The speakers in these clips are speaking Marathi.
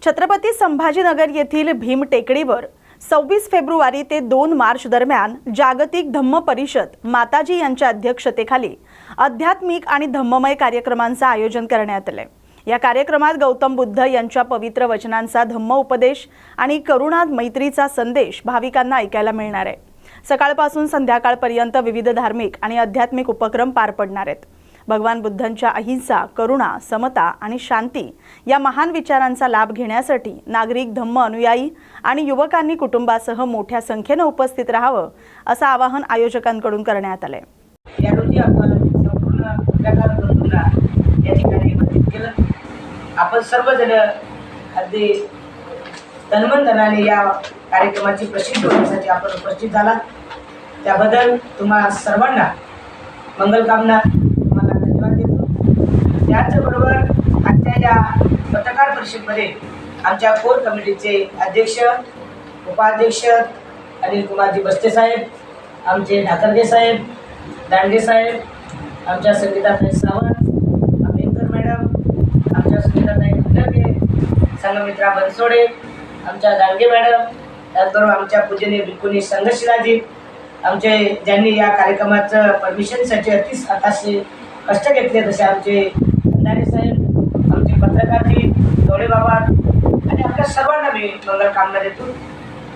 छत्रपती संभाजीनगर येथील भीम टेकडीवर 26 फेब्रुवारी ते 2 मार्च दरम्यान जागतिक धम्म परिषद माताजी यांच्या अध्यक्षतेखाली आध्यात्मिक आणि धम्ममय कार्यक्रमांचे आयोजन करण्यात आले। या कार्यक्रमात गौतम बुद्ध यांच्या पवित्र वचनांचा धम्म उपदेश आणि करुणा मैत्रीचा संदेश भाविकांना ऐकायला मिळणार आहे। सकाळपासून संध्याकाळपर्यंत विविध धार्मिक आणि आध्यात्मिक उपक्रम पार पडणार आहेत। भगवान बुद्धांच्या अहिंसा, करुणा, समता आणि शांती या महान विचारांचा लाभ घेण्यासाठी नागरिक, धम्म अनुयायी आणि युवकांनी कुटुंबासह मोठ्या संख्येने उपस्थित राहावं असं आवाहन आयोजकांकडून करण्यात आले। या रोजी आपण संपूर्ण पत्रकार बंधूंना या ठिकाणी आमंत्रित केलं। आपण सर्वजण अगदी तनमनधनाने या कार्यक्रमाची प्रसिद्धी होण्यासाठी आपण उपस्थित झाला, त्याबद्दल तुम्हा सर्वांना मंगलकामना, तुम्हाला धन्यवाद देतो। त्याचबरोबर आजच्या या पत्रकार परिषदेमध्ये आमच्या कोर कमिटीचे अध्यक्ष, उपाध्यक्ष अनिल कुमारजी बस्ते साहेब, आमचे ढाकरगे साहेब, दांडगे साहेब, आमच्या संगीताताई सावंत, आंबेडकर मॅडम, आमच्या संगीताताई खंडके, संगमित्रा बनसोडे, आमच्या दांडगे मॅडम, त्याचबरोबर आमच्या पूजनीय भिक्खुनी संघशिलाजी, आमचे ज्यांनी या कार्यक्रमाचं परमिशनसाठी अतिशय कष्ट घेतले, तसे आमचे अंधारे साहेब, आमचे पत्रकारजी डोळे बाबा आणि आपल्या सर्वांना मी मंगलकामना देतो।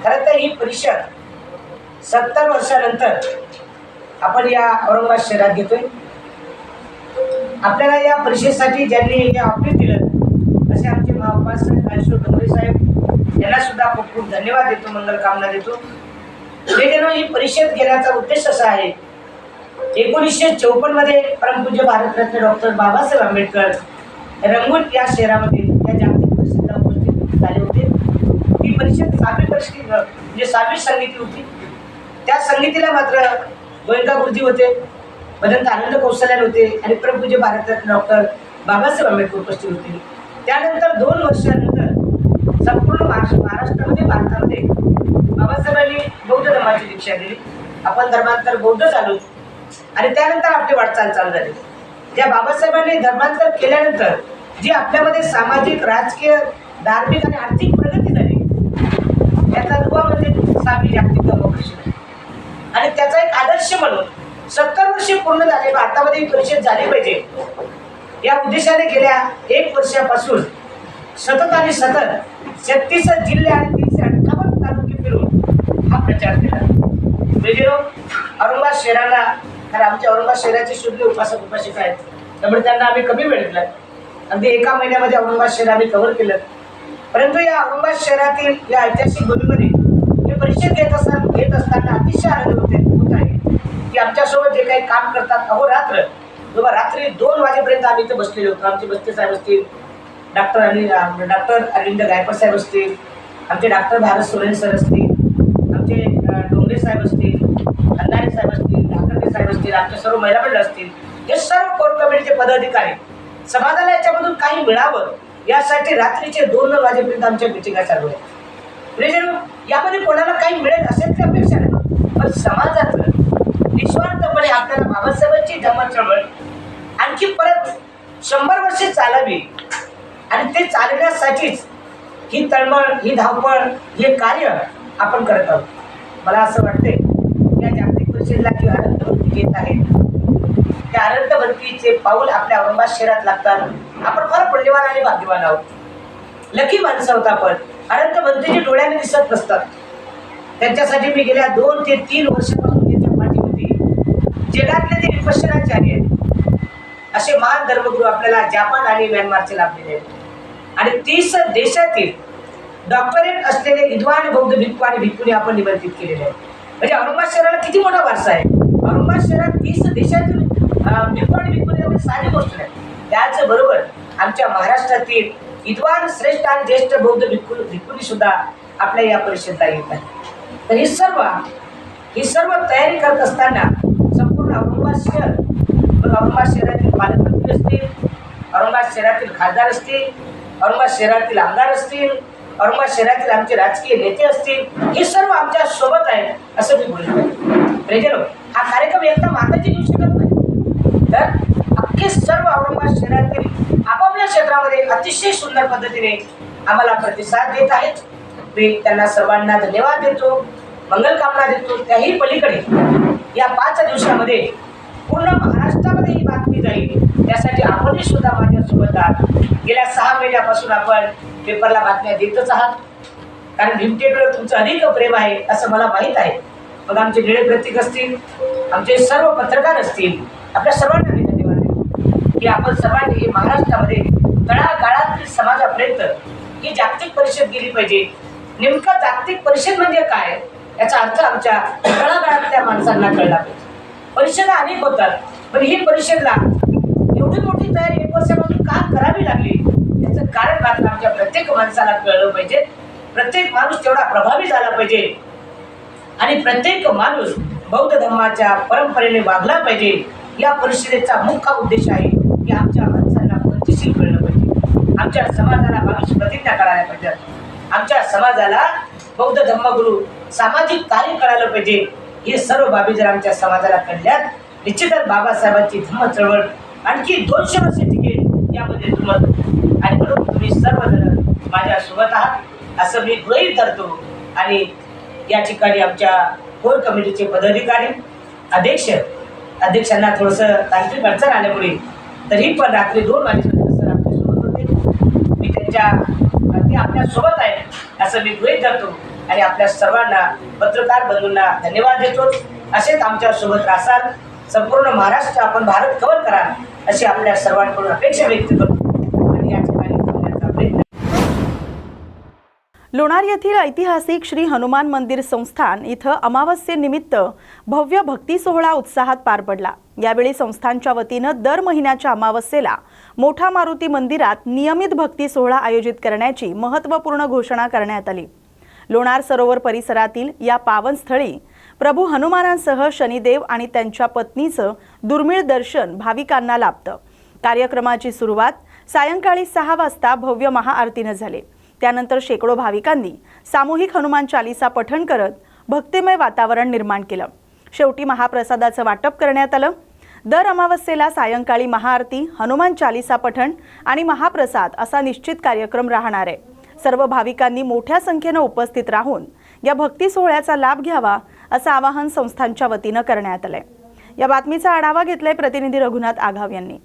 खरं तर ही परिषद 70 वर्षानंतर आपण या औरंगाबाद शहरात घेतोय। आपल्याला या परिषदेसाठी ज्यांनी हे ऑफिस दिलं असे आमचे महाउपासक अशोक डोंगरे साहेब यांना सुद्धा खूप खूप धन्यवाद देतो, मंगलकामना देतो। ही परिषद घेण्याचा उद्देश असा आहे, 1954 मध्ये परमपूज्य भारतरत्न डॉक्टर बाबासाहेब आंबेडकर रंगून या शहरामध्ये या जागतिक परिषदेला उपस्थित झाले होते। ही परिषद 6वी परिषद म्हणजे 6वी समिती होती। त्या समितीला मात्र गोयंका गुरुजी होते, भदंत आनंद कौशल्यान होते आणि परमपूज्य भारतरत्न डॉक्टर बाबासाहेब आंबेडकर उपस्थित होते। त्यानंतर 2 वर्षानंतर संपूर्ण महाराष्ट्रामध्ये, भारतामध्ये बाबासाहेबांनी बौद्ध धर्माची दीक्षा दिली। आपण धर्मांतर बौद्ध झालो आणि त्यानंतर आपली वाटचाल चालू झाली। त्या बाबासाहेबांनी धर्मांतर केल्यानंतर जी आपल्यामध्ये सामाजिक, राजकीय, धार्मिक आणि आर्थिक प्रगती झाली, याचा दुवा म्हणजे 6वी जागतिक धम्म परिषद आणि त्याचा एक आदर्श म्हणून 70 वर्षे पूर्ण झाले, भारतामध्ये ही परिषद झाली पाहिजे या उद्देशाने गेल्या 1 वर्षापासून सतत 36 जिल्हे आणि 358 तालुके फिरून हा प्रचार केला। म्हणजे औरंगाबाद शहराला, कारण आमच्या औरंगाबाद शहराचे शुद्ध उपासक उपासिका आहेत, त्यामुळे त्यांना आम्ही कमी वेळ दिला। अगदी 1 महिन्यामध्ये औरंगाबाद शहर आम्ही कव्हर केलं। परंतु या औरंगाबाद शहरातील या ऐतिहासिक भूमीमध्ये हे परिषद घेत असताना अतिशय आनंद होत आहे की आमच्यासोबत जे काही काम करतात अहोरात्र, जेव्हा रात्री 2 वाजेपर्यंत आम्ही इथे बसलेलो होतो। आमचे बस्ते साहेब असतील, डॉक्टर अरविंद गायकवाड साहेब असतील, आमचे डॉक्टर भारत सोरेन सर असतील, आमचे डोंगरे साहेब असतील, अंधारे साहेब असतील, ढाकरगे साहेब असतील, आमच्या सर्व महिला मंडळ असतील, हे सर्व कोर कमिटीचे पदाधिकारी समाजाला याच्यामधून काही मिळावं यासाठी रात्रीचे 2 वाजेपर्यंत आमच्या मिटिंगा चालू आहेत। म्हणजे यामध्ये कोणाला काही मिळेल असेल ती अपेक्षा नाही, पण समाजाचं निस्वार्थपणे आपल्याला बाबासाहेबांची धम्म चळवळ आणखी परत 100 वर्षे चालावी आणि ते चालण्यासाठीच ही तळमळ, ही धावपळ, हे कार्य आपण करत आहोत। मला असं वाटते या जागतिक परिषदेला जी अनंतभक्ती घेत आहे, त्या अनंतभक्तीचे पाऊल आपल्या औरंगाबाद शहरात लागतात। आपण फार पुण्यवान आणि भाग्यवान आहोत, लकी माणसं आहोत आपण। अनंतभक्तीची डोळ्याने दिसत नसतात, त्यांच्यासाठी मी गेल्या 2 ते 3 वर्षापासून त्यांच्या पाठीमध्ये जगातले जे विपश्यनाचार्य आहेत असे महान धर्मगुरू आपल्याला जापान आणि म्यानमारचे लाभलेले आहेत आणि 30 देशातील डॉक्टरेट असलेले विद्वान बौद्ध भिक्खू आणि भिक्खुनी आपण निमंत्रित केलेले आहेत। म्हणजे औरंगाबाद शहराला किती मोठा वारसा आहे। औरंगाबाद शहरात 30 देशातील भिक्खू आणि भिक्खुनी साधी गोष्ट नाही। त्याचबरोबर आमच्या महाराष्ट्रातील विद्वान, श्रेष्ठ आणि ज्येष्ठ बौद्ध भिक्खुनी सुद्धा आपल्या या परिषदेला येत आहेत। तर ही सर्व तयारी करत असताना संपूर्ण औरंगाबाद शहरातील पालकमंत्री असतील, औरंगाबाद शहरातील खासदार असतील, औरंगाबाद शहरातील आमदार असतील, औरंगाबाद शहरातील आमचे राजकीय नेते असतील, हे सर्व आमच्या सोबत आहेत असं मी बोलतो। हा कार्यक्रम एकदा माताजी घेऊ शकत नाही, तर अख्खे सर्व औरंगाबाद शहरातील आपापल्या क्षेत्रामध्ये अतिशय सुंदर पद्धतीने आम्हाला प्रतिसाद देत आहेत. मी त्यांना सर्वांना धन्यवाद देतो, मंगलकामना देतो. त्याही पलीकडे या 5 दिवसामध्ये पूर्ण महाराष्ट्रामध्ये ही बातमी जाईल, त्यासाठी आपणही सुद्धा माझ्यासोबत आहात. गेल्या 6 महिन्यापासून आपण पेपरला बातम्या देतच आहात, कारण भीमटेकडे तुमचं अधिक प्रेम आहे असं मला माहीत आहे. मग आमचे निळे प्रतीक असतील, आमचे सर्व पत्रकार असतील, आपल्या सर्वांना मी धन्यवाद देतो की आपण सर्वांनी हे महाराष्ट्रामध्ये तळागाळातील समाजापर्यंत ही जागतिक परिषद गेली पाहिजे. नेमकं जागतिक परिषद म्हणजे काय याचा अर्थ आमच्या तळागाळातल्या माणसांना कळला पाहिजे. परिषदा अनेक होतात, पण ही परिषदला एवढी मोठी तयारी 1 वर्षापासून का करावी लागली याचं कारण मात्र आमच्या प्रत्येक माणसाला कळलं पाहिजे. प्रत्येक माणूस तेवढा प्रभावी झाला पाहिजे आणि प्रत्येक माणूस बौद्ध धर्माच्या परंपरेने वागला पाहिजे. या परिषदेचा मुख्य उद्देश आहे की आमच्या माणसांना पंचशील कळलं पाहिजे, आमच्या समाजाला भविष्य प्रतिज्ञा करायला पाहिजे, आमच्या समाजाला बौद्ध धर्मगुरू सामाजिक कार्य करायला पाहिजे. हे सर्व बाबी जर आमच्या समाजाला कळल्यात, निश्चितच बाबासाहेबांची धम्म चळवळ आणखी 200 वर्ष टिकेल यामध्ये दुमत. आणि म्हणून तुम्ही सर्वजण माझ्यासोबत आहात असं मी गृहीत धरतो. आणि या ठिकाणी आमच्या कोर कमिटीचे पदाधिकारी अध्यक्षांना थोडंसं तांत्रिक अडचण आल्यामुळे तरी पण रात्री 2 वाजेपर्यंत सर आपल्यासोबत होते. मी ते आपल्यासोबत आहेत असं मी गृहीत धरतो आणि आपल्या सर्वांना पत्रकार बंधूंना धन्यवाद देतो. असेच आमच्यासोबत राहाल, संपूर्ण महाराष्ट्र आपण भारत कव्हर कराल अशी आपल्या सर्वांकडून अपेक्षा व्यक्त करतो आणि या ठिकाणी बोलण्याचा प्रयत्न. लोणार येथील ऐतिहासिक श्री हनुमान मंदिर संस्थान इथं अमावस्येनिमित्त भव्य भक्ती सोहळा उत्साहात पार पडला. यावेळी संस्थानच्या वतीनं दर महिन्याच्या अमावस्येला मोठा मारुती मंदिरात नियमित भक्ती सोहळा आयोजित करण्याची महत्त्वपूर्ण घोषणा करण्यात आली. लोणार सरोवर परिसरातील या पावनस्थळी प्रभू हनुमानांसह शनिदेव आणि त्यांच्या पत्नीचं दुर्मिळ दर्शन भाविकांना लाभतं. कार्यक्रमाची सुरुवात सायंकाळी 6 वाजता भव्य महाआरतीनं झाली. त्यानंतर शेकडो भाविकांनी सामूहिक हनुमान चालीसा पठण करत भक्तिमय वातावरण निर्माण केलं. शेवटी महाप्रसादाचं वाटप करण्यात आलं. दर अमावस्येला सायंकाळी महाआरती, हनुमान चालीसा पठण आणि महाप्रसाद असा निश्चित कार्यक्रम राहणार आहे. सर्व भाविकांनी मोठ्या संख्येने उपस्थित राहून या भक्ती सोहळ्याचा लाभ घ्यावा असं आवाहन संस्थानच्या वतीनं करण्यात आलंय. या बातमीचा आढावा घेतलाय प्रतिनिधी रघुनाथ आघाव यांनी.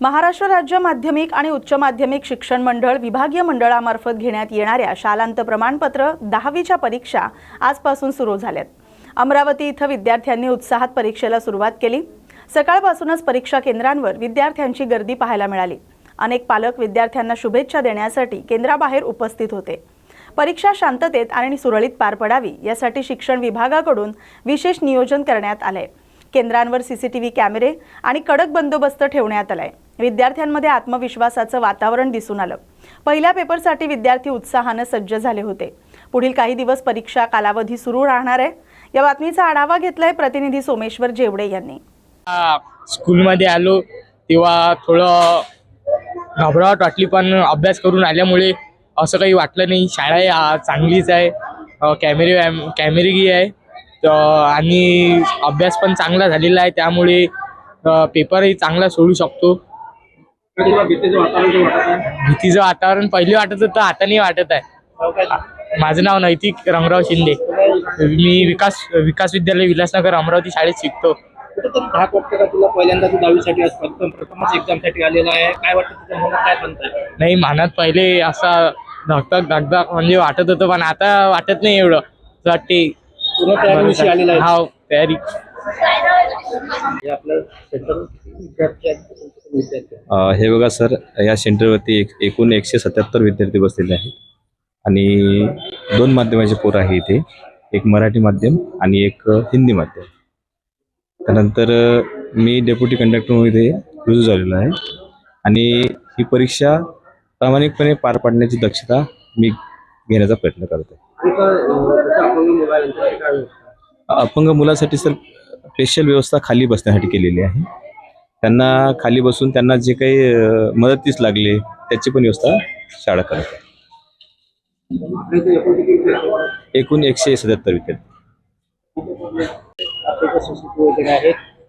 महाराष्ट्र राज्य माध्यमिक आणि उच्च माध्यमिक शिक्षण मंडळ विभागीय मंडळामार्फत घेण्यात येणाऱ्या शालांत प्रमाणपत्र 10वीच्या परीक्षा आजपासून सुरू झाल्यात. अमरावती इथं विद्यार्थ्यांनी उत्साहात परीक्षेला सुरुवात केली. सकाळपासूनच परीक्षा केंद्रांवर विद्यार्थ्यांची गर्दी पाहायला मिळाली. अनेक पालक विद्यार्थ्यांना शुभेच्छा देण्यासाठी केंद्राबाहेर उपस्थित होते. परीक्षा शांततेत आणि सुरळीत पार पडावी यासाठी शिक्षण विभागाकडून विशेष नियोजन करण्यात आलंय. केंद्रांवर सीसीटीव्ही कॅमेरे आणि कडक बंदोबस्त ठेवण्यात आलाय. विद्यार्थ्यांमध्ये आत्मविश्वासाचं वातावरण दिसून आलं. पहिल्या पेपरसाठी विद्यार्थी उत्साहाने सज्ज झाले होते. पुढील काही दिवस परीक्षा कालावधी सुरू राहणार आहे. या बातमीचा आढावा घेतलाय प्रतिनिधी सोमेश्वर जेवडे यांनी. स्कूलमध्ये आलो तेव्हा थोडं घबराहट वाटली, पण अभ्यास करून आल्यामुळे असं काही वाटलं नाही. शाळा चांगलीच आहे, कॅमेरेगी आहे आणि अभ्यास पण चांगला झालेला आहे, त्यामुळे पेपरही चांगला सोडू शकतो. भीतीचं वातावरण पहिले वाटत होतं, आता नाही वाटत आहे. माझं नाव नैतिक रंगराव शिंदे. मी विकास विद्यालय विलासनगर अमरावती शाळेत शिकतो. धाक वाटतं का तुला? पहिल्यांदा तू 10वीसाठी आज प्रथमच एक्झामसाठी आलेला आहे, काय वाटतं तुझ्या मनात, काय म्हणताय? नाही, मनात पहिले असा धकधक म्हणजे वाटत होतं, पण आता वाटत नाही एवढं. वाटते पूर्ण तयारीविषयी आलेला आहे. हा, तयारी. हे बघा सर, या सेंटरवरती एकूण 177 विद्यार्थी बसलेले आहेत आणि 2 माध्यमाचे पोरं आहे इथे. एक मराठी माध्यम आणि एक हिंदी माध्यम. त्यानंतर मी डेप्युटी कंडक्टर म्हणून इथे रुजू झालेलो आहे आणि ही परीक्षा प्रामाणिकपणे पार पाडण्याची दक्षता मी घेण्याचा प्रयत्न करतो. अपंग मुलासाठी सर स्पेशल व्यवस्था खाली बसण्यासाठी केलेली आहे. त्यांना खाली बसून त्यांना जे काही मदतीस लागले त्याची पण व्यवस्था शाळा करत आहे. एकूण 177 विद्यार्थी.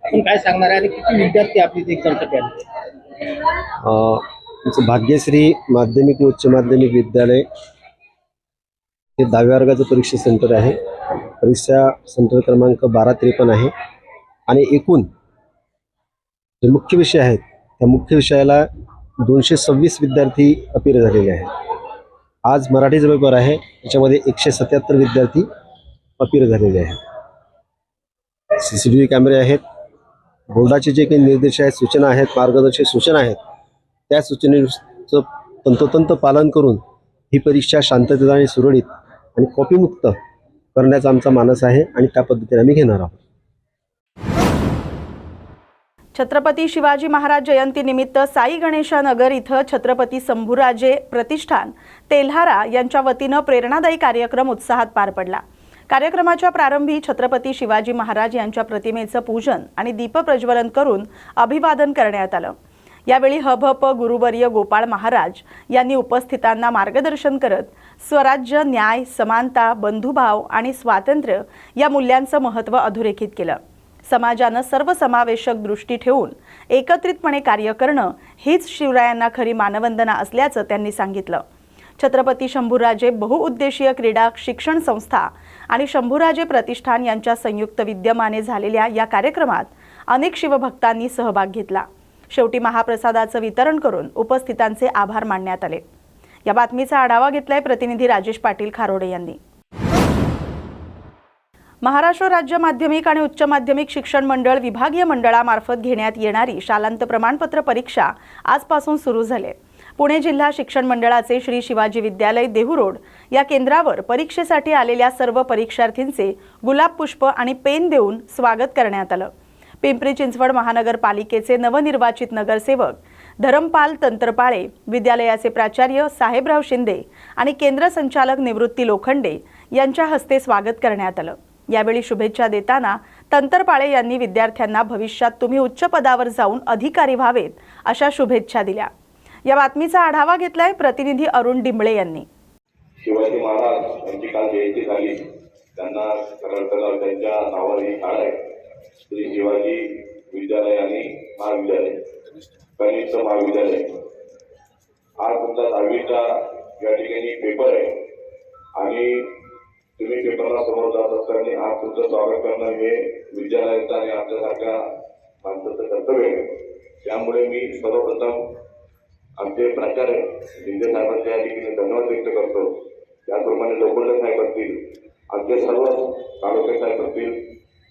आपण काय सांगणार आहे आणि किती विद्यार्थी आपली एक्झामसाठी आले? आमचं भाग्यश्री माध्यमिक व उच्च माध्यमिक विद्यालय हे 10व्या वर्गाचं परीक्षा सेंटर आहे. परीक्षा सेंटर क्रमांक 1253 आहे आणि एकूण जे मुख्य विषय आहेत त्या मुख्य विषयाला 226 विद्यार्थी अपीर झालेले आहेत. आज मराठीचा पेपर आहे, त्याच्यामध्ये 177 विद्यार्थी अपीर झालेले आहेत. CCTV कॅमेरे आहेत. बोर्डाचे जे काही निर्देश आहेत, सूचना आहेत, मार्गदर्शक सूचना आहेत, त्या सूचनेचं तंतोतंत पालन करून ही परीक्षा शांततेत आणि सुरळीत आणि कॉपीमुक्त करण्याचा आमचा मानस आहे आणि त्या पद्धतीने आम्ही घेणार आहोत. छत्रपती शिवाजी महाराज जयंतीनिमित्त साई गणेशा नगर इथं छत्रपती शंभूराजे प्रतिष्ठान तेल्हारा यांच्या वतीनं प्रेरणादायी कार्यक्रम उत्साहात पार पडला. कार्यक्रमाच्या प्रारंभी छत्रपती शिवाजी महाराज यांच्या प्रतिमेचं पूजन आणि दीपप्रज्वलन करून अभिवादन करण्यात आलं. यावेळी हभप गुरुवर्य गोपाळ महाराज यांनी उपस्थितांना मार्गदर्शन करत स्वराज्य, न्याय, समानता, बंधुभाव आणि स्वातंत्र्य या मूल्यांचं महत्त्व अधोरेखित केलं. समाजानं सर्वसमावेशक दृष्टी ठेवून एकत्रितपणे कार्य करणं हीच शिवरायांना खरी मानवंदना असल्याचं त्यांनी सांगितलं. छत्रपती शंभूराजे बहुउद्देशीय क्रीडा शिक्षण संस्था आणि शंभूराजे प्रतिष्ठान यांच्या संयुक्त विद्यमाने झालेल्या या कार्यक्रमात अनेक शिवभक्तांनी सहभाग घेतला. शेवटी महाप्रसादाचं वितरण करून उपस्थितांचे आभार मानण्यात आले. या बातमीचा आढावा घेतलाय प्रतिनिधी राजेश पाटील खारोडे यांनी. महाराष्ट्र राज्य माध्यमिक आणि उच्च माध्यमिक शिक्षण मंडळ विभागीय मंडळामार्फत घेण्यात येणारी शालांत प्रमाणपत्र परीक्षा आजपासून सुरू झाली. पुणे जिल्हा शिक्षण मंडळाचे श्री शिवाजी विद्यालय देहू या केंद्रावर परीक्षेसाठी आलेल्या सर्व परीक्षार्थींचे गुलाब पुष्प आणि पेन देऊन स्वागत करण्यात आलं. पिंपरी चिंचवड महानगरपालिकेचे नवनिर्वाचित नगरसेवक धरमपाल तंत्रपाळे, विद्यालयाचे प्राचार्य साहेबराव शिंदे आणि केंद्र संचालक निवृत्ती लोखंडे यांच्या हस्ते स्वागत करण्यात आलं. यावेळी शुभेच्छा देताना तंत्रपाळे यांनी विद्यार्थ्यांना भविष्यात तुम्ही उच्च पदावर जाऊन अधिकारी व्हावेत अशा शुभेच्छा दिल्या. या बातमीचा आढावा घेतलाय प्रतिनिधी अरुण डिंबळे यांनी. शिवाजी महाराज यांची काल जयंती झाली. त्यांना खरं त्यांच्या नावावर ही शाळा आहे, श्री शिवाजी विद्यालय आणि महाविद्यालय, कनिष्ठ महाविद्यालय. आज तुमचा 10वीचा या ठिकाणी पेपर आहे आणि तुम्ही पेपरला समोर जात असताना आज तुमचं स्वागत करणं हे विद्यालयाचं आणि आपल्यासारख्या माणसाचं कर्तव्य आहे. त्यामुळे मी सर्वप्रथम आमचे प्राचार्य शिंदे साहेबांच्या या ठिकाणी धन्यवाद व्यक्त करतो. त्याचप्रमाणे लोखंडे साहेब असतील, आमचे सर्व तालुके साहेब असतील,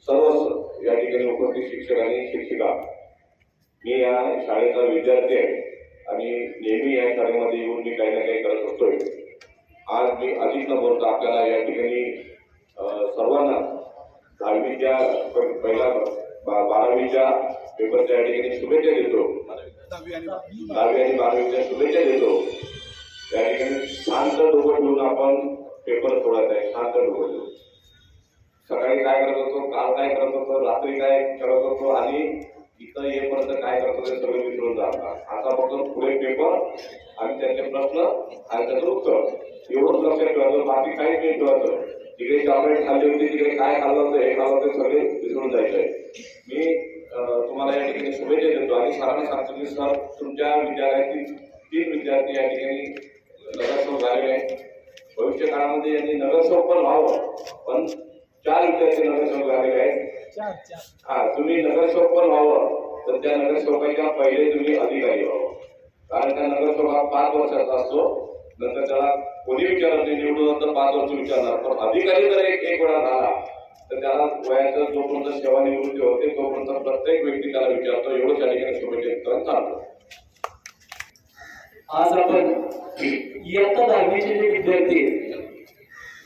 सर्व या ठिकाणी उपस्थित शिक्षक आणि शिक्षिका. मी या शाळेचा विद्यार्थी आहे आणि नेहमी या शाळेमध्ये येऊन मी काही ना काही करत असतोय. आज मी अधिक न बोलता आपल्याला या ठिकाणी सर्वांना 10वीच्या पहिल्या 12वीच्या पेपरच्या या ठिकाणी शुभेच्छा देतो. 10वी आणि 12वीच्या शुभेच्छा देतो. या ठिकाणी शांत डोकं ठेवून आपण पेपर सोडत आहे. शांत डोकं ठेवून सकाळी काय करत होतो, काल काय करत होतो, रात्री काय करत होतो आणि इथं येईपर्यंत काय करत होते सगळे विसरून जातात. आता फक्त पुढे पेपर आणि त्यांचे प्रश्न आणि त्याचं उत्तर एवढंच लक्षात ठेवायचं, बाकी काहीच नाही ठेवायचं. तिकडे चॉकलेट खाल्ली होती, तिकडे काय खाल्लं होतं, हे खाल्लं होतं, सगळे विसरून जायचंय. मी तुम्हाला या ठिकाणी शुभेच्छा देतो आणि सरांना सांगतो की सर तुमच्या विद्यालयातील 3 विद्यार्थी या ठिकाणी नगरसेवक झालेले आहेत. भविष्य काळामध्ये यांनी नगरसेवक पण व्हावं, पण 4 विद्यार्थी नगरसेवक झालेले आहेत. तुम्ही नगरसेवक पण व्हावं तर त्या नगरसेवकाच्या पहिले तुम्ही अधिकारी व्हावं. कारण त्या नगरसेवक हा 5 वर्षाचा असतो, नंतर त्याला कोणी विचारत नाही, निवडून नंतर 5 वर्ष विचारणार. पण अधिकारी जर एक वेळा झाला तर त्याला वयाचं जोपर्यंत सेवानिवृत्ती होते तोपर्यंत प्रत्येक व्यक्ती त्याला विचारतो. एवढं त्या ठिकाणी शुभेच्छा चालतो. आज आपण इयत्ता 10वीचे जे विद्यार्थी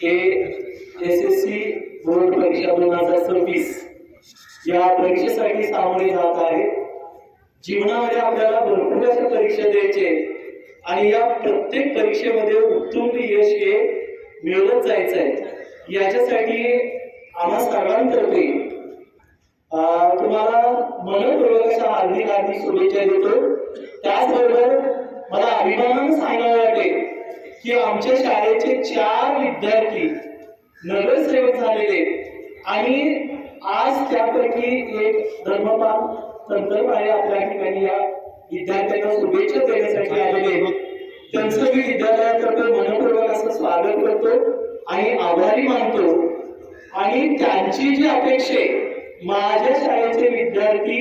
हे SSC बोर्ड परीक्षा 2026 या परीक्षेसाठी सामोरे जात आहे. जीवनामध्ये आपल्याला भरपूर अशा परीक्षा द्यायचे आणि या प्रत्येक परीक्षेमध्ये उत्तुंग यश हे मिळवत जायचं आहे. याच्यासाठी आम्हा सर्वांतर्फे तुम्हाला मनपूर्वक अशा हार्दिक शुभेच्छा देतो. त्याचबरोबर मला अभिमानानं सांगायला वाटेल की आमच्या शाळेचे 4 विद्यार्थी नगरसेवक झालेले आणि आज त्यापैकी एक धर्मपाल तंत्रपाळे आपल्या ठिकाणी या विद्यार्थ्यांना शुभेच्छा देण्यासाठी आलेले त्यांचं मी विद्यालयातर्फे मनपूर्वक असं स्वागत करतो आणि आभारी मानतो. आणि त्यांची जी अपेक्षा आहे, माझ्या शाळेचे विद्यार्थी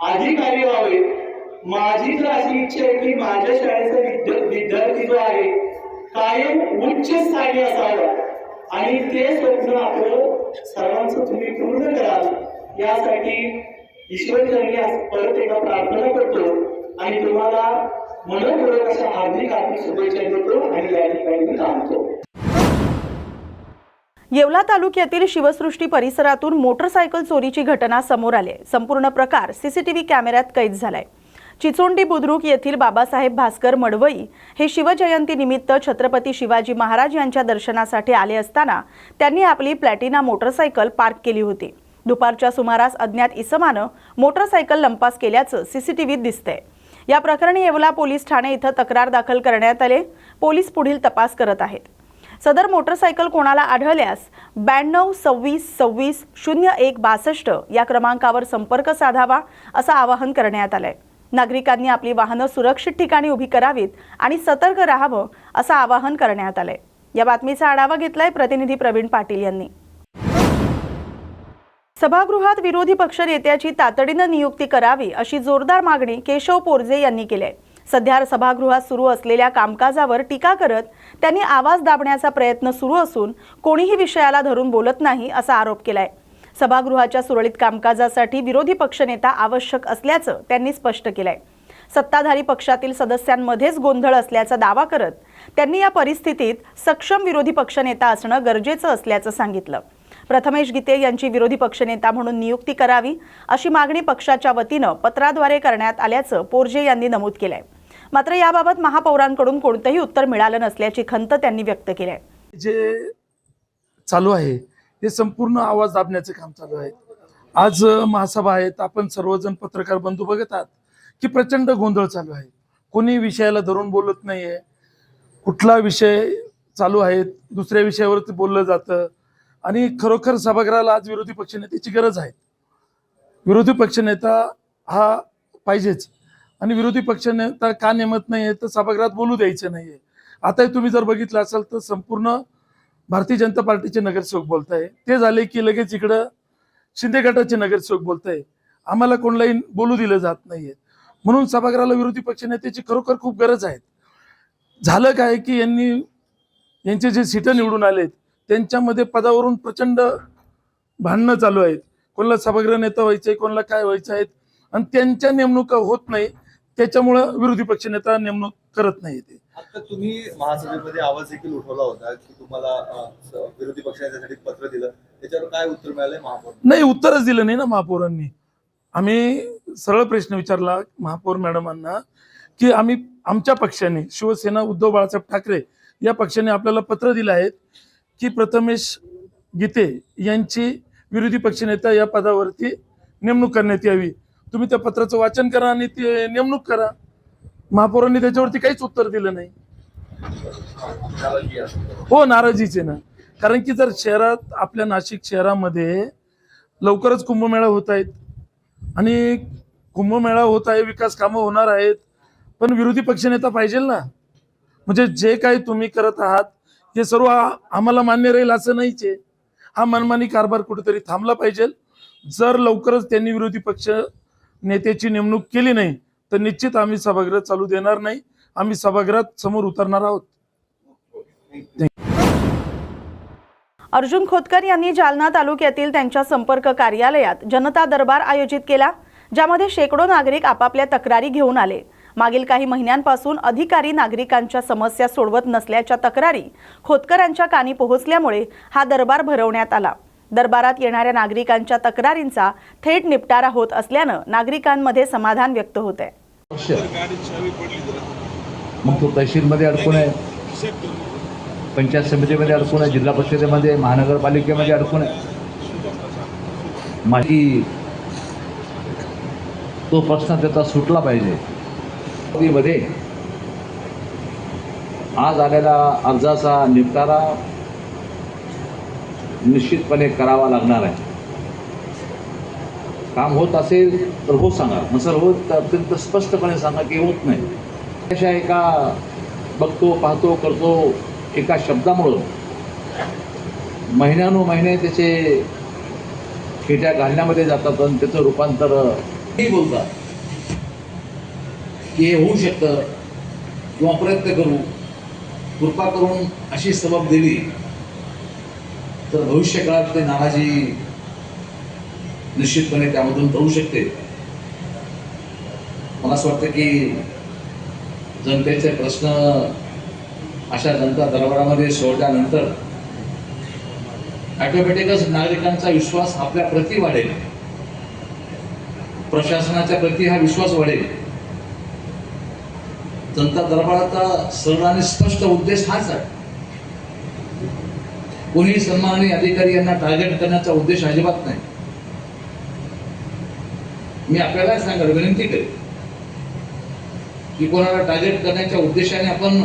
अधिकारी व्हावे, माझी तर अशी इच्छा आहे की माझ्या शाळेचा विद्यार्थी जो आहे कायम उच्च स्थानी असावा आणि ते स्वप्न आपलं सर्वांचं तुम्ही पूर्ण कराल यासाठी ईश्वरचरणी परत एकदा प्रार्थना करतो आणि तुम्हाला मनपूर्वक अशा हार्दिक शुभेच्छा देतो आणि या ठिकाणी मी थांबतो. येवला तालुक्यातील शिवसृष्टी परिसरातून मोटरसायकल चोरीची घटना समोर आली. संपूर्ण प्रकार सीसीटीव्ही कॅमेऱ्यात कैद झालाय. चिचोंडी बुद्रुक येथील बाबासाहेब भास्कर मडवई हे शिवजयंती निमित्त छत्रपती शिवाजी महाराज यांच्या दर्शनासाठी आले असताना त्यांनी आपली प्लॅटिना मोटरसायकल पार्क केली होती. दुपारच्या सुमारास अज्ञात इसमानं मोटरसायकल लंपास केल्याचं सीसीटीव्हीत दिसतंय. या प्रकरणी येवला पोलीस ठाणे इथं तक्रार दाखल करण्यात आले. पोलीस पुढील तपास करत आहेत. सदर मोटरसायकल कोणाला आढळल्यास 92 26 26 01 62 या क्रमांकावर संपर्क साधावा असं आवाहन करण्यात आलंय. नागरिकांनी आपली वाहनं सुरक्षित ठिकाणी उभी करावीत आणि सतर्क राहावं असं आवाहन करण्यात आलंय. या बातमीचा आढावा घेतलाय प्रतिनिधी प्रवीण पाटील यांनी. सभागृहात विरोधी पक्षनेत्याची तातडीनं नियुक्ती करावी अशी जोरदार मागणी केशव पोरजे यांनी केली आहे. सध्या सभागृहात सुरू असलेल्या कामकाजावर टीका करत त्यांनी आवाज दाबण्याचा प्रयत्न सुरू असून कोणीही विषयाला धरून बोलत नाही असा आरोप केलाय. सभागृहाच्या सुरळीत कामकाजासाठी विरोधी पक्षनेता आवश्यक असल्याचं त्यांनी स्पष्ट केलंय. सत्ताधारी पक्षातील सदस्यांमध्येच गोंधळ असल्याचा दावा करत त्यांनी या परिस्थितीत सक्षम विरोधी पक्षनेता असणं गरजेचं असल्याचं सांगितलं. प्रथमेश गीते यांची विरोधी पक्षनेता म्हणून नियुक्ती करावी अशी मागणी पक्षाच्या वतीनं पत्राद्वारे करण्यात आल्याचं पोरजे यांनी नमूद केलंय. मात्र याबाबत महापौरांकडून कोणतंही उत्तर मिळालं नसल्याची खंत त्यांनी व्यक्त केली आहे. जे चालू आहे ते संपूर्ण आवाज दाबण्याचे काम चालू आहे. आज महासभा आहेत, आपण सर्वजण पत्रकार बंधू बघत आहात की प्रचंड गोंधळ चालू आहे. कोणी विषयाला धरून बोलत नाहीये. कुठला विषय चालू आहे दुसऱ्या विषयावरती बोललं जातं आणि खरोखर सभागृहाला आज विरोधी पक्षनेत्याची गरज आहे. विरोधी पक्षनेता हा पाहिजेच आणि विरोधी पक्षनेता का नेमत नाहीये तर सभागृहात बोलू द्यायचं नाहीये. आता तुम्ही जर बघितलं असाल तर संपूर्ण भारतीय जनता पार्टीचे नगरसेवक बोलताय, ते झाले की लगेच इकडं शिंदे गटाचे नगरसेवक बोलताय. आम्हाला कोणालाही बोलू दिलं जात नाहीये. म्हणून सभागृहाला विरोधी पक्षनेत्याची खरोखर खूप गरज आहे. झालं काय की यांचे जे सीटं निवडून आलेत त्यांच्यामध्ये पदावरून प्रचंड भांडणं चालू आहेत. कोणाला सभागृह नेता व्हायचंय, कोणाला काय व्हायचं आहे आणि त्यांच्या नेमणुका होत नाही. त्याच्यामुळं विरोधी पक्षनेता नेमणूक करत नाही. ते आता तुम्ही महासभेमध्ये आवाज देखील उठवला होता की तुम्हाला विरोधी पक्षासाठी पत्र दिलं, त्याच्यावर काय उत्तर मिळालंय महापौर? नाही, उत्तरच दिलं नाही ना महापौरांनी. आम्ही सरळ प्रश्न विचारला महापौर मॅडमांना की आम्ही आमच्या पक्षाने शिवसेना उद्धव बाळासाहेब ठाकरे या पक्षाने आपल्याला पत्र दिलं आहे की प्रथमेश गीते यांची विरोधी पक्षनेता या पदावरती नेमणूक करण्यात यावी. तुम्ही त्या पत्राचं वाचन करा आणि ते नेमणूक करा. महापौरांनी त्याच्यावरती काहीच उत्तर दिलं नाही. हो, नाराजीच आहे ना. कारण की जर शहरात आपल्या नाशिक शहरामध्ये लवकरच कुंभमेळा होत आहेत आणि कुंभमेळा होत आहे, विकास कामं होणार आहेत, पण विरोधी पक्षनेता पाहिजे ना. म्हणजे जे काही तुम्ही करत आहात हे सर्व आम्हाला मान्य राहील असं नाहीच आहे. हा मनमानी कारभार कुठेतरी थांबला पाहिजे. जर लवकरच त्यांनी विरोधी पक्ष नेत्याची नेमणूक केली नाही तर निश्चित आम्ही सभागृह चालू देणार नाही. आम्ही सभागृहात समोर उतरणार आहोत. अर्जुन खोतकर यांनी जालना तालुक्यातील त्यांच्या संपर्क कार्यालयात जनता दरबार आयोजित केला, ज्यामध्ये शेकडो नागरिक आपापल्या तक्रारी घेऊन आले. मागील काही महिन्यांपासून अधिकारी नागरिकांच्या समस्या सोडवत नसल्याच्या तक्रारी खोतकरांच्या कानी पोहोचल्यामुळे हा दरबार भरवण्यात आला. दरबारात येणाऱ्या नागरिकांच्या तक्रारींचा थेट निपटारा होत असल्यानं नागरिकांमध्ये समाधान व्यक्त होत आहे. मग तो तहसीलमध्ये अडकून आहे, पंचायत समितीमध्ये अडकून आहे, जिल्हा परिषदेमध्ये, महानगरपालिकेमध्ये अडकून आहे. माझी तो प्रश्न त्याचा सुटला पाहिजे. मध्ये आज आलेला अर्जाचा निपटारा निश्चितपणे करावा लागणार आहे. काम होत असेल तर हो सांगा, नसेल होत तर अत्यंत स्पष्टपणे सांगा की होत नाही. अशा एका बघतो, पाहतो, करतो एका शब्दामुळं महिने त्याचे खेट्या घालण्यामध्ये जातात आणि त्याचं रूपांतर हे बोलतात की हे होऊ शकतं किंवा प्रयत्न करू, कृपा करून अशी सबब दिली तर भविष्यकाळात ते नाराजी निश्चितपणे त्यामधून होऊ शकते. मला असं वाटतं की जनतेचे प्रश्न अशा जनता दरबारामध्ये सोडल्यानंतर ऑटोमॅटिकच नागरिकांचा विश्वास आपल्या प्रति वाढेल, प्रशासनाच्या प्रति हा विश्वास वाढेल. जनता दरबाराचा सरळ आणि स्पष्ट उद्देश हाच आहे. कोणी सन्माननीय अधिकारी यांना टार्गेट करण्याचा उद्देश अजिबात नाही. मी आपल्याला सांगा, विनंती करेन की कोणाला टार्गेट करण्याच्या उद्देशाने आपण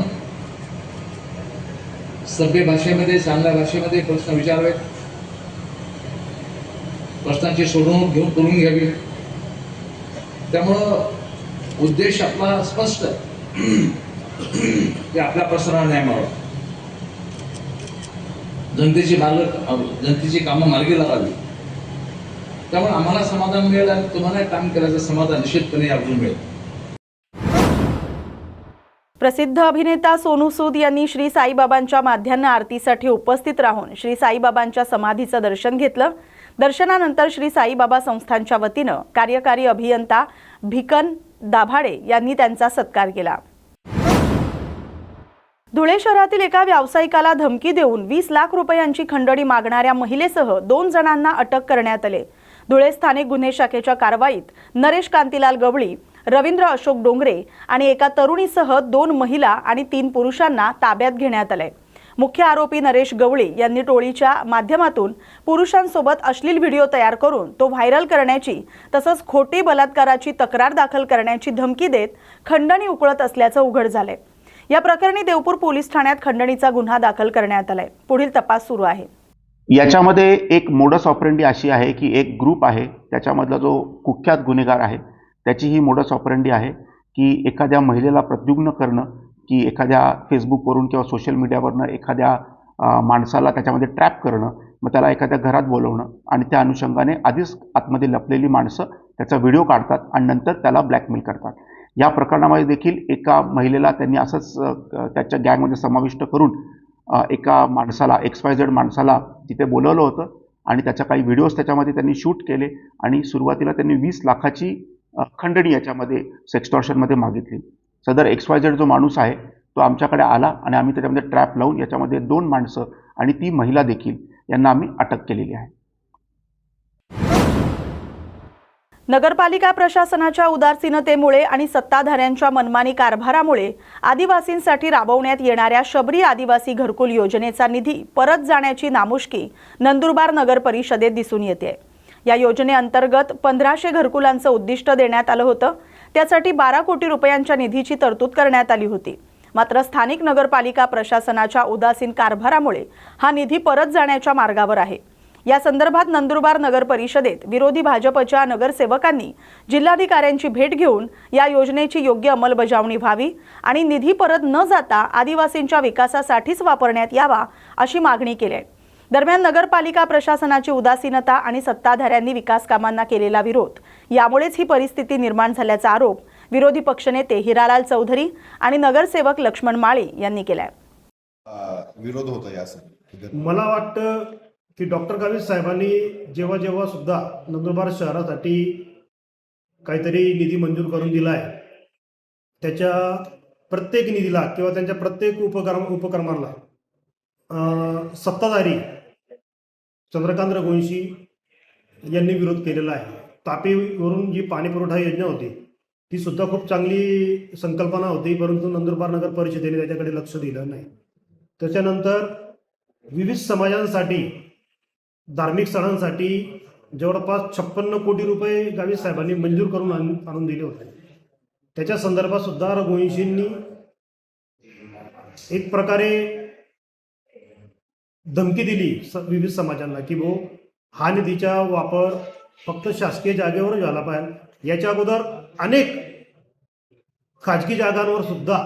सभ्य भाषेमध्ये, चांगल्या भाषेमध्ये प्रश्न विचारावेत, प्रश्नांची सोडवणूक करून घ्यावी. त्यामुळं उद्देश आपला स्पष्ट की आपल्या प्रश्नाला न्याय मिळावा, जनतेची कामं मार्गी लागावी. त्यामुळे आम्हाला समाधान मिळेल आणि तुम्हाला काम केल्याचं समाधान निश्चितपणे यातून मिळेल. प्रसिद्ध अभिनेता सोनू सूद यांनी श्री साईबाबांच्या माध्यान्ह आरतीसाठी उपस्थित राहून श्री साईबाबांच्या समाधीचं दर्शन घेतलं. दर्शनानंतर श्री साईबाबा संस्थानच्या वतीनं कार्यकारी अभियंता भिकन दाभाडे यांनी त्यांचा सत्कार केला. धुळे शहरातील एका व्यावसायिकाला धमकी देऊन 20 लाख रुपयांची खंडणी मागणाऱ्या महिलेसह 2 जणांना अटक करण्यात आली. धुळे स्थानिक गुन्हे शाखेच्या कारवाईत नरेश कांतीलाल गवळी, रवींद्र अशोक डोंगरे आणि एका तरुणीसह 2 महिला आणि 3 पुरुषांना ताब्यात घेण्यात आले. मुख्य आरोपी नरेश गवळी यांनी टोळीच्या माध्यमातून पुरुषांसोबत अश्लील व्हिडिओ तयार करून तो व्हायरल करण्याची तसंच खोटी बलात्काराची तक्रार दाखल करण्याची धमकी देत खंडणी उकळत असल्याचं उघड झालंय. या प्रकरणी देवपूर पोलीस ठाण्यात खंडणीचा गुन्हा दाखल करण्यात आलाय. पुढील तपास सुरू आहे. याच्यामध्ये एक मोडस ऑपरेंडी अशी आहे की एक ग्रुप आहे, त्याच्यामधला जो कुख्यात गुन्हेगार आहे त्याची ही मोडस ऑपरेंडी आहे की एखाद्या महिलेला प्रद्युम्न करणं, की एखाद्या फेसबुकवरून किंवा सोशल मीडियावरनं एखाद्या माणसाला त्याच्यामध्ये ट्रॅप करणं, मग त्याला एखाद्या घरात बोलवणं आणि त्या अनुषंगाने आधीच आतमध्ये लपलेली माणसं त्याचा व्हिडिओ काढतात आणि नंतर त्याला ब्लॅकमेल करतात. या प्रकरणामध्ये देखील एका महिलेला त्यांनी असंच त्याच्या गँगमध्ये समाविष्ट करून एका माणसाला XYZ माणसाला तिथे बोलवलं होतं आणि त्याच्या काही व्हिडिओज त्याच्यामध्ये त्यांनी शूट केले आणि सुरुवातीला त्यांनी 20 लाखाची खंडणी याच्यामध्ये सेक्स्टॉर्शनमध्ये मागितली. सदर XYZ जो माणूस आहे तो आमच्याकडे आला आणि आम्ही त्याच्यामध्ये ट्रॅप लावून याच्यामध्ये 2 माणसं आणि ती महिला देखील यांना आम्ही अटक केलेली आहे. नगरपालिका प्रशासनाच्या उदासीनतेमुळे आणि सत्ताधाऱ्यांच्या मनमानी कारभारामुळे आदिवासींसाठी राबवण्यात येणाऱ्या शबरी आदिवासी घरकुल योजनेचा निधी परत जाण्याची नामुष्की नंदुरबार नगर परिषदेत दिसून येते. या योजनेअंतर्गत 1500 घरकुलांचं उद्दिष्ट देण्यात आलं होतं. त्यासाठी 12 कोटी रुपयांच्या निधीची तरतूद करण्यात आली होती. मात्र स्थानिक नगरपालिका प्रशासनाच्या उदासीन कारभारामुळे हा निधी परत जाण्याच्या मार्गावर आहे. या संदर्भात नंदुरबार नगर परिषदेत विरोधी भाजपच्या नगरसेवकांनी जिल्हाधिकाऱ्यांची भेट घेऊन या योजनेची योग्य अंमलबजावणी व्हावी आणि निधी परत न जाता आदिवासींच्या विकासासाठीच वापरण्यात यावा अशी मागणी केली आहे. दरम्यान नगरपालिका प्रशासनाची उदासीनता आणि सत्ताधाऱ्यांनी विकास कामांना केलेला विरोध यामुळेच ही परिस्थिती निर्माण झाल्याचा आरोप विरोधी पक्षनेते हिरालाल चौधरी आणि नगरसेवक लक्ष्मण माळी यांनी केलाय. विरोध होतो यासाठी मला वाटतं की डॉक्टर गावित साहेबांनी जेव्हा सुद्धा नंदुरबार शहरासाठी काहीतरी निधी मंजूर करून दिला आहे, त्याच्या प्रत्येक निधीला किंवा त्यांच्या प्रत्येक उपक्रमाला सत्ताधारी चंद्रकांत रघुवंशी यांनी विरोध केलेला आहे. तापीवरून जी पाणी पुरवठा योजना होती ती सुद्धा खूप चांगली संकल्पना होती, परंतु नंदुरबार नगर परिषदेने त्याच्याकडे लक्ष दिलं नाही. त्याच्यानंतर विविध समाजांसाठी, धार्मिक स्थळांसाठी जवळपास 56 कोटी रुपये गावित साहेबांनी मंजूर करून आणून दिले होते. त्याच्या संदर्भात सुद्धा रघुवंशींनी एक प्रकारे धमकी दिली विविध समाजांना की हा निधीचा वापर फक्त शासकीय जागेवरच व्हायला पाहिजे. याच्या अगोदर अनेक खाजगी जागांवर सुद्धा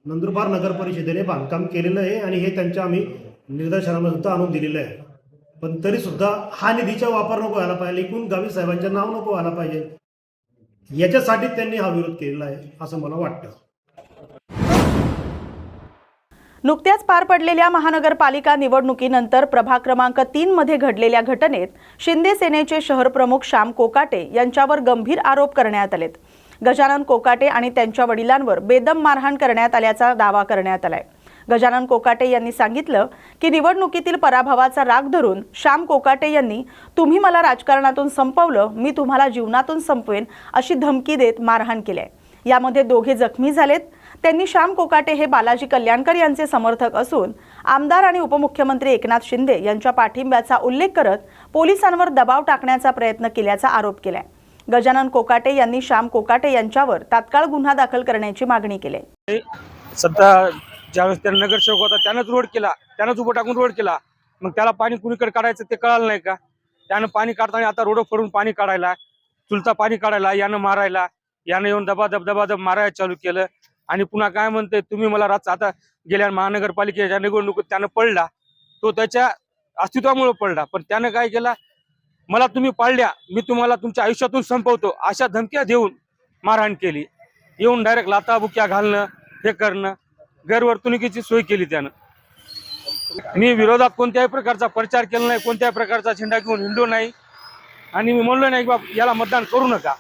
नंदुरबार नगर परिषदेने बांधकाम केलेलं आहे आणि हे त्यांच्या आम्ही निदर्शनाला सुद्धा आणून दिलेलं आहे. पण तरी सुद्धा हा निधीचा वापर नको व्हायला पाहिजे, एकूण गावी साहेबांचं नाव नको व्हायला पाहिजे. याच्यासाठी त्यांनी हा विरोध केलेला आहे असं मला वाटतं. नुकत्याच पार पडलेल्या महानगरपालिका निवडणुकीनंतर प्रभाग क्रमांक 3 मध्ये घडलेल्या घटनेत शिंदे सेनेचे शहर प्रमुख श्याम कोकाटे यांच्यावर गंभीर आरोप करण्यात आलेत. गजानन कोकाटे आणि त्यांच्या वडिलांवर बेदम मारहाण करण्यात आल्याचा दावा करण्यात आलाय. गजानन कोकाटे यांनी सांगितलं की निवडणुकीतील पराभवाचा राग धरून श्याम कोकाटे यांनी तुम्ही मला राजकारणातून संपवलं, मी तुम्हाला जीवनातून संपवेन अशी धमकी देत मारहाण केली आहे. यामध्ये दोघे जखमी झालेत. त्यांनी श्याम कोकाटे हे बालाजी कल्याणकर यांचे समर्थक असून आमदार आणि उपमुख्यमंत्री एकनाथ शिंदे यांच्या पाठिंब्याचा उल्लेख करत पोलिसांवर दबाव टाकण्याचा प्रयत्न केल्याचा आरोप केलाय. गजानन कोकाटे यांनी श्याम कोकाटे यांच्यावर तात्काळ गुन्हा दाखल करण्याची मागणी केली. सध्या ज्यावेळेस त्यानं नगरसेवक होता त्यानंच रोड केला, त्यानंच उभं टाकून रोड केला. मग त्याला पाणी कुणीकडे काढायचं ते कळालं नाही का? त्यानं पाणी काढताना आता रोड फोडून पाणी काढायला, चुलता पाणी काढायला, यानं मारायला, यानं येऊन दबादब मारायला चालू केलं. आणि पुन्हा काय म्हणते तुम्ही मला आता गेल्या महानगरपालिकेच्या निवडणुकीत त्यानं पडला, तो त्याच्या अस्तित्वामुळे पडला. पण त्यानं काय केला, मला तुम्ही पाळल्या, मी तुम्हाला तुमच्या आयुष्यातून संपवतो अशा धमक्या देऊन मारहाण केली. येऊन डायरेक्ट लाताबुक्या घालणं, हे करणं, गैरवर्तणुकीची सोय केली त्यानं. मी विरोधात कोणत्याही प्रकारचा प्रचार केला नाही, कोणत्याही प्रकारचा झेंडा घेऊन हिंडलो नाही आणि मी म्हणलो नाही की बाबा याला मतदान करू नका.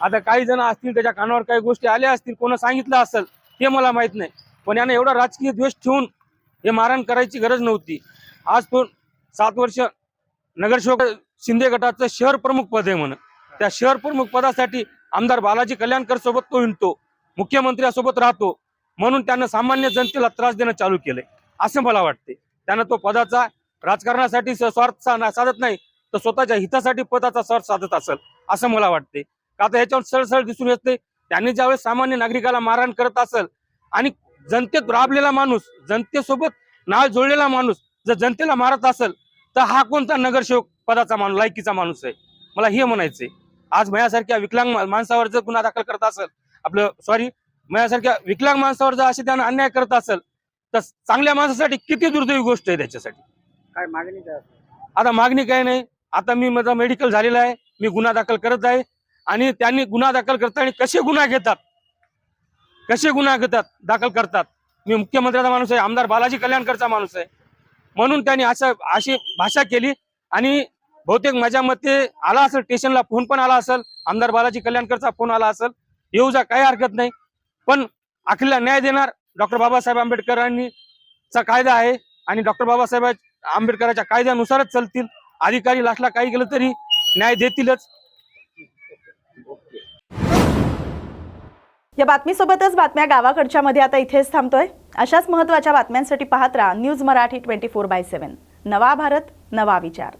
आता काही जण असतील त्याच्या कानावर काही गोष्टी आल्या असतील, कोणा सांगितलं असेल ते मला माहित नाही. पण यानं एवढा राजकीय द्वेष ठेवून हे मारहाण करायची गरज नव्हती. आज तो 7 वर्ष नगरसेवक शिंदे गटाचं शहर प्रमुख पद आहे म्हणून त्या शहर प्रमुख पदासाठी आमदार बालाजी कल्याणकर सोबत तो हिंडतो, मुख्यमंत्र्यासोबत राहतो, म्हणून त्यानं सामान्य जनतेला त्रास देणं चालू केलंय असं मला वाटते. त्यानं तो पदाचा राजकारणासाठी स्वार्थ साधत नाही तर स्वतःच्या हितासाठी पदाचा स्वार्थ साधत असेल असं मला वाटते. का तर ह्याच्यावर सरळ दिसून येते त्यांनी ज्यावेळेस सामान्य नागरिकाला मारहाण करत असेल आणि जनतेत राबलेला माणूस, जनतेसोबत नाळ जोडलेला माणूस जर जनतेला मारत असेल तर हा कोणता नगरसेवक पदाचा माणूस, लायकीचा माणूस आहे? मला हे म्हणायचंय. आज माझ्यासारख्या विकलांग माणसावर जर गुन्हा दाखल करत असेल, माझ्यासारख्या विकलांग माणसावर जर असे त्यानं अन्याय करत असेल तर चांगल्या माणसासाठी किती दुर्दैवी गोष्ट आहे. त्याच्यासाठी काय मागणी काय? आता मागणी काय नाही. आता मी माझा मेडिकल झालेला आहे, मी गुन्हा दाखल करत आहे आणि त्यांनी गुन्हा दाखल करताना कसे गुन्हा दाखल करतात. मी मुख्यमंत्र्याचा माणूस आहे, आमदार बालाजी कल्याणकरचा माणूस आहे, म्हणून त्यांनी अशी भाषा केली. आणि बहुतेक माझ्या मते आला असेल, स्टेशनला फोन पण आला असेल, आमदार बालाजी कल्याणकरचा फोन आला असेल, येऊ जा काही हरकत नाही. पण अखिलला न्याय देणार डॉक्टर बाबासाहेब आंबेडकरांचा कायदा आहे आणि डॉक्टर बाबासाहेब आंबेडकरांच्या कायद्यानुसारच चालतील. अधिकारी लास्टला काही केलं तरी न्याय देतीलच. या बातमीसोबतच बातम्या गावाकडच्या मध्ये आता इथेच थांबतोय. अशाच महत्त्वाच्या बातम्यांसाठी पाहत राहा न्यूज मराठी 24/7. नवा भारत, नवा विचार.